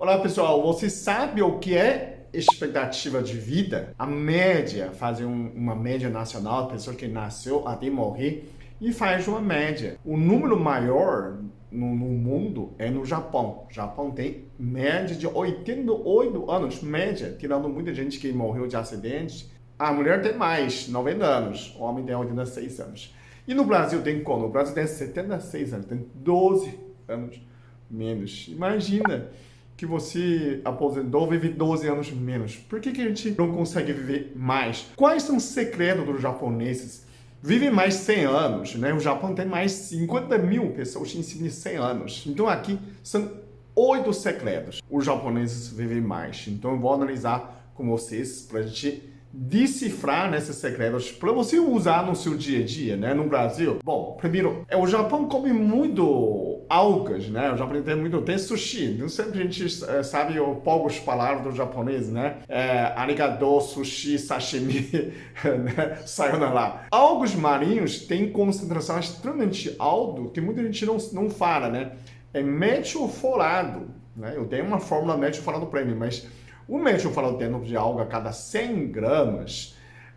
Olá pessoal, você sabe o que é expectativa de vida? A média, fazer uma média nacional, pessoa que nasceu até morrer, e faz uma média. O número maior no mundo é no Japão. O Japão tem média de 88 anos, média, tirando muita gente que morreu de acidente. A mulher tem mais, 90 anos, o homem tem 86 anos. E no Brasil tem quando? O Brasil tem 76 anos, tem 12 anos menos. Imagina que você aposentou, vive 12 anos menos. Por que a gente não consegue viver mais? Quais são os segredos dos japoneses? Vivem mais 100 anos, né? O Japão tem mais 50 mil pessoas em cima de 100 anos. Então aqui são 8 segredos. Os japoneses vivem mais. Então eu vou analisar com vocês para a gente decifrar nesses segredos para você usar no seu dia a dia, né? No Brasil. Bom, primeiro, o Japão come muito algas, né? O Japão tem sushi. Então sempre a gente sabe poucas palavras do japonês, né? Arigato, sushi, sashimi, né? Sayonara. Algas marinhos têm concentração extremamente alta que muita gente não fala, né? É metiofolato, né? Eu tenho uma fórmula metiofolato para mim, mas o metiofolato dentro de alga a cada 100 gramas,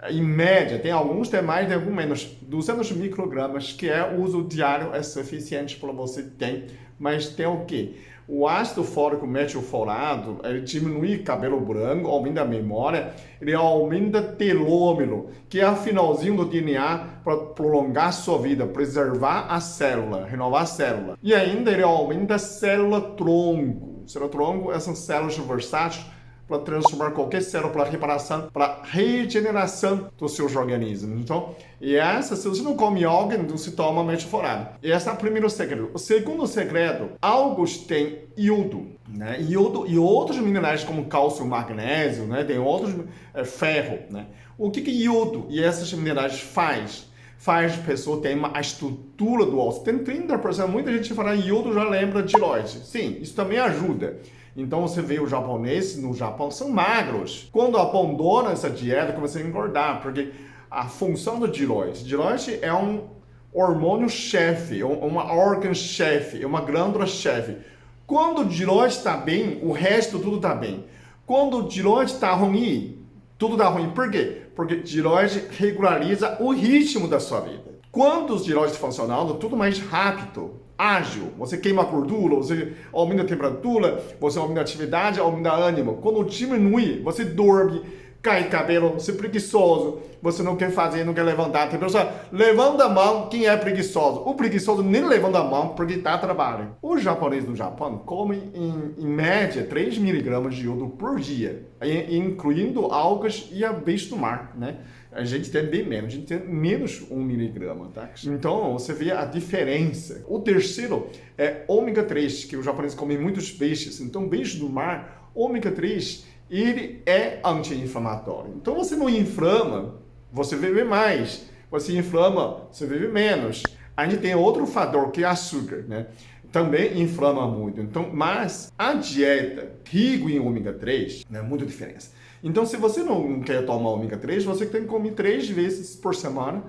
em média, tem alguns tem mais, tem alguns menos, 200 microgramas, que o uso diário é suficiente para você ter. Mas tem o quê? O ácido fólico metiofolato, ele diminui cabelo branco, aumenta a memória, ele aumenta telômero, que é o finalzinho do DNA para prolongar a sua vida, preservar a célula, renovar a célula. E ainda ele aumenta a célula-tronco. Célula-tronco, essas células versáteis, para transformar qualquer célula para reparação, para regeneração dos seus organismos. Então, se você não come algo, então se toma metiofolato. Esse é o primeiro segredo. O segundo segredo, algas têm iodo, né? Iodo e outros minerais como cálcio, magnésio, né? Tem outros, ferro, né? O que iodo e esses minerais faz a pessoa ter a estrutura do osso. Tem 30%, muita gente fala iodo já lembra de tireoide. Sim, isso também ajuda. Então você vê os japoneses no Japão são magros. Quando abandona essa dieta, começa a engordar, porque a função do tireoide é um hormônio-chefe, uma órgão-chefe, é uma glândula-chefe. Quando o tireoide está bem, o resto tudo está bem. Quando o tireoide está ruim, tudo está ruim. Por quê? Porque tireoide regulariza o ritmo da sua vida. Quando os tireoides funcionam, tudo mais rápido, ágil. Você queima a gordura, você aumenta a temperatura, você aumenta a atividade, aumenta o ânimo. Quando diminui, você dorme, cai cabelo, você é preguiçoso, você não quer fazer, não quer levantar. Tem pessoa, levanta a mão, quem é preguiçoso? O preguiçoso nem levanta a mão porque está trabalhando. Os japoneses do Japão comem, em média, 3 miligramas de iodo por dia, incluindo algas e peixe do mar, né? A gente tem bem menos, a gente tem menos 1 miligrama, tá? Então, você vê a diferença. O terceiro é ômega 3, que os japoneses comem muitos peixes. Então, peixe do mar, ômega 3, ele é anti-inflamatório. Então, você não inflama, você vive mais. Você inflama, você vive menos. A gente tem outro fator, que é açúcar, né? Também inflama muito. Então, mas a dieta rica em ômega 3, né, muita diferença. Então, se você não quer tomar ômega 3, você tem que comer 3 vezes por semana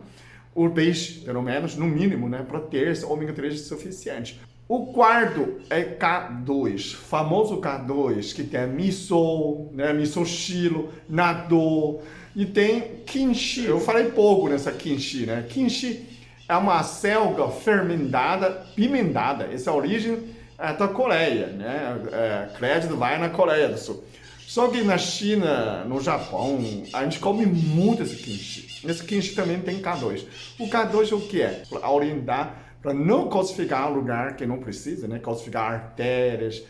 o peixe, pelo menos, no mínimo, né, para ter esse ômega 3 suficiente. O quarto é K2, famoso K2, que tem miso, né, miso shiro, natto, e tem kimchi. Eu falei pouco nessa kimchi, né? Kimchi é uma selga fermentada, pimentada. Essa é a origem da Coreia, né? Crédito vai na Coreia do Sul. Só que na China, no Japão, a gente come muito esse kimchi. Esse kimchi também tem K2. O K2 é o que é? Para orientar, para não calcificar lugar que não precisa, né? Calcificar artérias,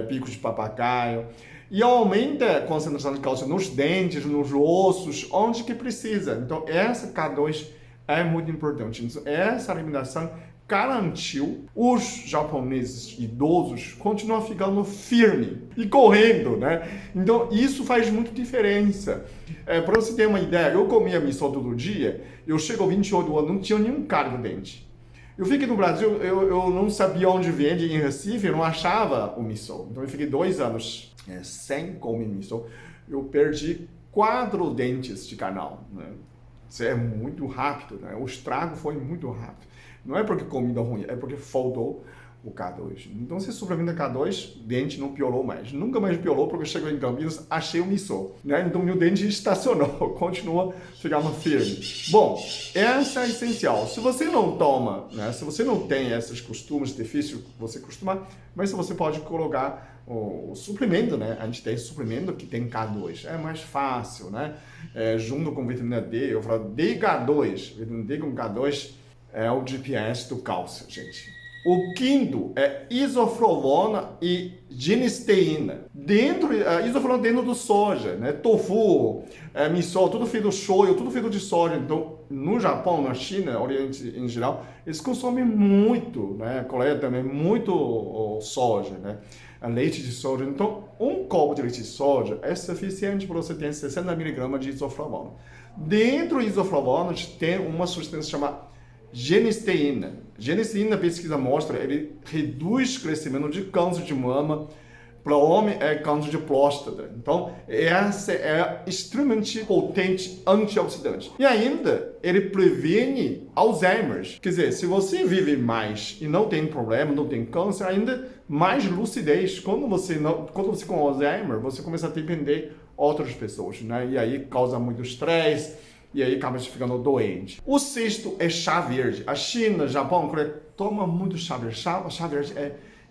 picos de papagaio. E aumenta a concentração de cálcio nos dentes, nos ossos, onde que precisa. Então, essa K2 é muito importante. Então, essa alimentação garantiu os japoneses idosos continuam ficando firme e correndo, né? Então, isso faz muita diferença. Para você ter uma ideia, eu comia miso todo dia, eu chego aos 28 anos, não tinha nenhum cárie no dente. Eu fiquei no Brasil, eu não sabia onde vende em Recife, eu não achava o miso. Então, eu fiquei 2 anos sem comer miso. Eu perdi 4 dentes de canal, né? Isso é muito rápido, né? O estrago foi muito rápido. Não é porque comida ruim, é porque faltou o K2. Então, se suplementa K2, dente não piorou mais. Nunca mais piorou, porque chegou em Campinas, achei o miso, né? Então, meu dente estacionou, continua ficando firme. Bom, essa é essencial. Se você não toma, né? Se você não tem esses costumes, difícil você costumar, mas você pode colocar o suplemento, né? A gente tem suplemento que tem K2, é mais fácil, né? Junto com vitamina D, eu falo DK2, vitamina D com K2 é o GPS do cálcio, gente. O quinto é isoflavona e genisteína. Isoflavona dentro do soja, né? Tofu, miso, tudo feito de shoyu, tudo feito de soja. Então, no Japão, na China, Oriente em geral, eles consomem muito, né? Coreia também, muito soja, né? Leite de soja. Então, um copo de leite de soja é suficiente para você ter 60 mg de isoflavona. Dentro do isoflavona, tem uma substância chamada genisteína. Genisteína, a pesquisa mostra, ele reduz o crescimento de câncer de mama. Para o homem, é câncer de próstata. Então, essa é extremamente potente antioxidante. E ainda, ele previne Alzheimer. Quer dizer, se você vive mais e não tem problema, não tem câncer, ainda mais lucidez. Quando você com Alzheimer, você começa a depender de outras pessoas, né? E aí causa muito estresse. E aí acaba ficando doente. O sexto é chá verde. A China, Japão, Coreia, toma muito chá verde. Chá verde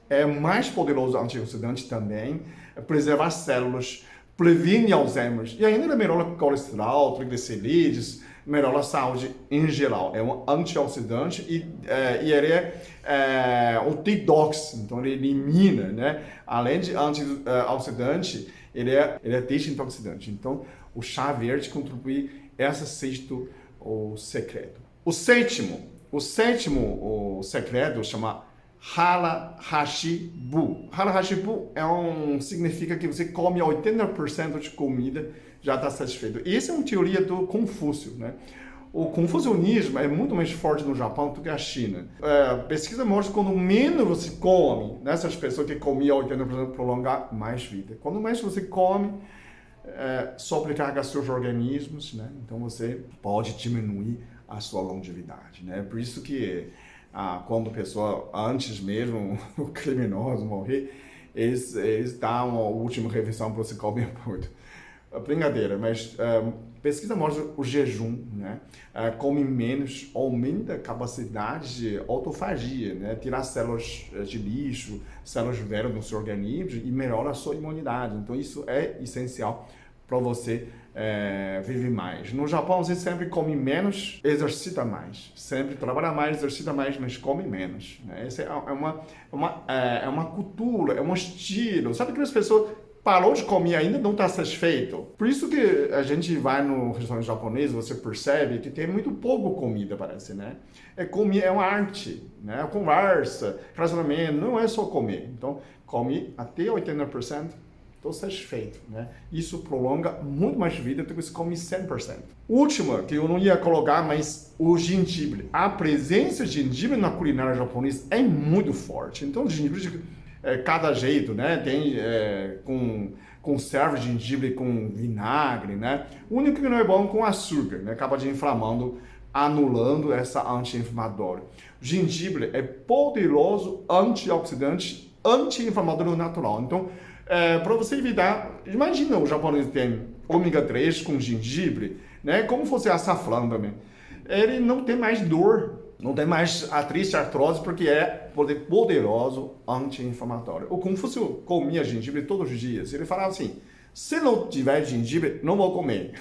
é mais poderoso antioxidante também, preserva as células, previne Alzheimer e ainda melhora o colesterol, triglicerídeos, melhora a saúde em geral. É um antioxidante e ele é um detox, então ele elimina, né? Além de antioxidante, ele é desintioxidante. Então, o chá verde contribui esse sexto o segredo. O sétimo segredo chama Hara Hashibu. Hara Hashibu significa que você come 80% de comida, já está satisfeito. Essa é uma teoria do Confúcio, né? O confucionismo é muito mais forte no Japão do que a China. Pesquisa mostra que quando menos você come, nessas pessoas que comiam 80% prolongar mais vida. Quando mais você come, sobrecarga seus organismos, né? Então você pode diminuir a sua longevidade, né? Por isso que quando a pessoa, antes mesmo o criminoso morrer, eles dão a última refeição para você comer muito. Brincadeira, mas pesquisa mostra o jejum, né? Come menos, aumenta a capacidade de autofagia, né? Tirar células de lixo, células velhas no seu organismo e melhora a sua imunidade. Então isso é essencial para você viver mais. No Japão você sempre come menos, exercita mais. Sempre trabalha mais, exercita mais, mas come menos, né? Essa é uma cultura, é um estilo. Sabe aquelas pessoas parou de comer ainda não está satisfeito. Por isso que a gente vai no restaurante japonês, você percebe que tem muito pouco comida, parece, né? Comer é uma arte, né? Conversa, relacionamento, não é só comer. Então, come até 80%, estou satisfeito, né? Isso prolonga muito mais vida do que se come 100%. Última, que eu não ia colocar, mas o gengibre. A presença de gengibre na culinária japonesa é muito forte. Então, o gengibre cada jeito, né? Tem conserva de gengibre com vinagre, né? O único que não é bom com açúcar, né? Acaba de inflamando, anulando essa anti-inflamatória. O gengibre é poderoso antioxidante, anti-inflamatório natural. Então, para você evitar, imagina o japonês tem ômega 3 com gengibre, né? Como fosse açafrão também. Ele não tem mais dor, não tem mais artrose, porque é poderoso anti-inflamatório. O Confúcio comia gengibre todos os dias. Ele falava assim, se não tiver gengibre, não vou comer.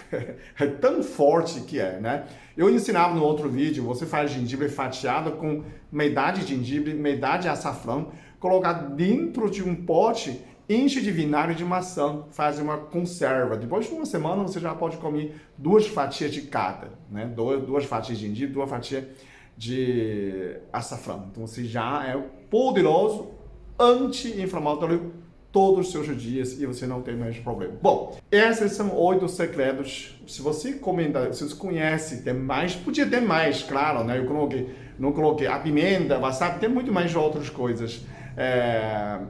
É tão forte que é, né? Eu ensinava no outro vídeo, você faz gengibre fatiado com metade de gengibre, metade de açafrão, colocar dentro de um pote, enche de vinagre de maçã, faz uma conserva. Depois de uma semana, você já pode comer 2 fatias de cada, né? 2 fatias de gengibre, 2 fatias de açafrão. Então você já é poderoso anti-inflamatório todos os seus dias e você não tem mais problema. Bom, esses são 8 segredos. Se você comenta, se você conhece, tem mais, podia ter mais, claro, né? Eu não coloquei a pimenta, wasabi, tem muito mais de outras coisas.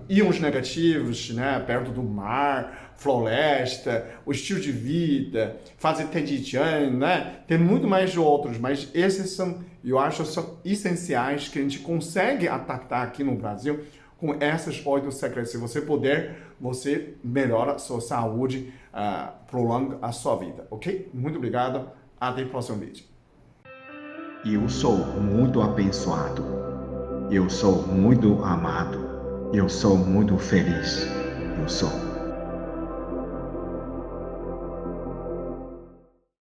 íons negativos, né, perto do mar, floresta, o estilo de vida, fazer Tenditian, né? Tem muito mais de outros, mas esses são, eu acho, são essenciais que a gente consegue adaptar aqui no Brasil com essas 8 segredos. Se você puder, você melhora a sua saúde, prolonga a sua vida, ok? Muito obrigado, até o próximo vídeo. Eu sou muito abençoado. Eu sou muito amado. Eu sou muito feliz. Eu sou.